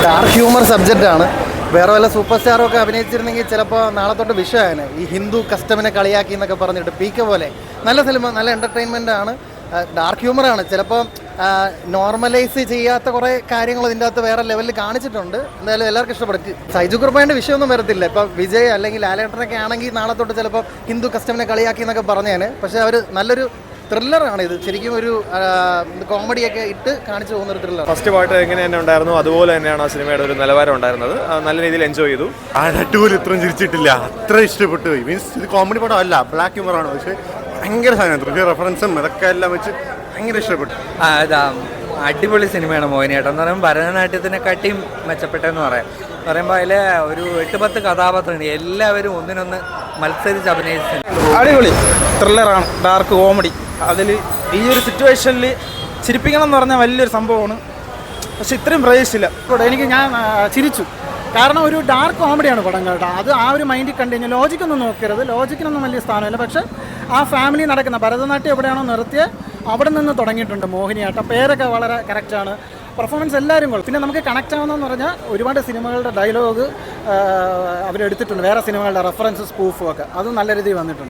Dark humour സബ്ജക്റ്റാണ്. വേറെ വല്ല സൂപ്പർ സ്റ്റാറൊക്കെ അഭിനയിച്ചിരുന്നെങ്കിൽ ചിലപ്പോൾ നാളെ തൊട്ട് വിഷയമാണ്. ഈ ഹിന്ദു കസ്റ്റമിനെ കളിയാക്കി എന്നൊക്കെ പറഞ്ഞിട്ട് പീക്ക പോലെ നല്ല സിനിമ, നല്ല എൻ്റർടൈൻമെൻ്റ് ആണ്. ഡാർക്ക് ഹ്യൂമറാണ്. ചിലപ്പോൾ നോർമലൈസ് ചെയ്യാത്ത കുറേ കാര്യങ്ങൾ ഇതിൻ്റെ അകത്ത് വേറെ ലെവലിൽ കാണിച്ചിട്ടുണ്ട്. എന്തായാലും എല്ലാവർക്കും ഇഷ്ടപ്പെടും. സൈജു കുറുപ്പേൻ്റെ വിഷയമൊന്നും വരത്തില്ല. ഇപ്പോൾ വിജയ് അല്ലെങ്കിൽ ലാലേട്ടനൊക്കെ ആണെങ്കിൽ നാളെ തൊട്ട് ചിലപ്പോൾ ഹിന്ദു കസ്റ്റമിനെ കളിയാക്കി എന്നൊക്കെ പറഞ്ഞേനെ. പക്ഷേ അവർ നല്ലൊരു ത്രില്ലറാണ് ഇത്. ശരിക്കും ഒരു കോമഡിയൊക്കെ ഇട്ട് കാണിച്ചു പോകുന്ന ഒരു ത്രില്ലർ. ഫസ്റ്റ് പാട്ട് എങ്ങനെ തന്നെ ഉണ്ടായിരുന്നു അതുപോലെ തന്നെയാണ് ആ സിനിമയുടെ ഒരു നിലവാരം ഉണ്ടായിരുന്നത്. നല്ല രീതിയിൽ എൻജോയ് ചെയ്തു. അടിപൊളി, ഇത്രയും ചിരിച്ചിട്ടില്ല, അത്ര ഇഷ്ടപ്പെട്ടു പോയി. മീൻസ് ഇത് കോമഡി പടം അല്ല, ബ്ലാക്ക് ഹ്യൂമറാണ്. പക്ഷേ ഭയങ്കര സാധനം, തൃശ്ശൂർ റെഫറൻസും ഇതൊക്കെ എല്ലാം വെച്ച് ഭയങ്കര ഇഷ്ടപ്പെട്ടു. അടിപൊളി സിനിമയാണ് മോഹിനിയാട്ടം എന്ന് പറയുമ്പോൾ ഭരതനാട്യത്തിനെക്കാട്ടിയും മെച്ചപ്പെട്ടെന്ന് പറയുമ്പോൾ അതിൽ ഒരു 8-10 കഥാപാത്രങ്ങൾ എല്ലാവരും ഒന്നിനൊന്ന് മത്സരിച്ച് അഭിനയിച്ചു. അടിപൊളി ത്രില്ലറാണ്, ഡാർക്ക് കോമഡി. അതിൽ ഈ ഒരു സിറ്റുവേഷനിൽ ചിരിപ്പിക്കണം എന്ന് പറഞ്ഞാൽ വലിയൊരു സംഭവമാണ്. പക്ഷെ ഇത്രയും പ്രതീക്ഷിച്ചില്ല. ഞാൻ ചിരിച്ചു. കാരണം ഒരു ഡാർക്ക് കോമഡിയാണ് പടം കേട്ടോ. അത് ആ ഒരു മൈൻഡിൽ കണ്ടു കഴിഞ്ഞാൽ ലോജിക്കൊന്നും നോക്കരുത്, ലോജിക്കിനൊന്നും വലിയ സ്ഥാനമില്ല. പക്ഷേ ആ ഫാമിലി നടക്കുന്ന ഭരതനാട്യം എവിടെയാണോ നിർത്തിയത് അവിടെ നിന്ന് തുടങ്ങിയിട്ടുണ്ട് മോഹിനിയാട്ടം. പേരൊക്കെ വളരെ കറക്റ്റാണ്, പെർഫോമൻസ് എല്ലാവരും കൊള്ളു. പിന്നെ നമുക്ക് കണക്റ്റ് ആവുന്നതെന്ന് പറഞ്ഞാൽ ഒരുപാട് സിനിമകളുടെ ഡയലോഗ് അവരെടുത്തിട്ടുണ്ട്, വേറെ സിനിമകളുടെ റെഫറൻസ് സ്പൂഫും ഒക്കെ. അതും നല്ല രീതിയിൽ വന്നിട്ടുണ്ട്.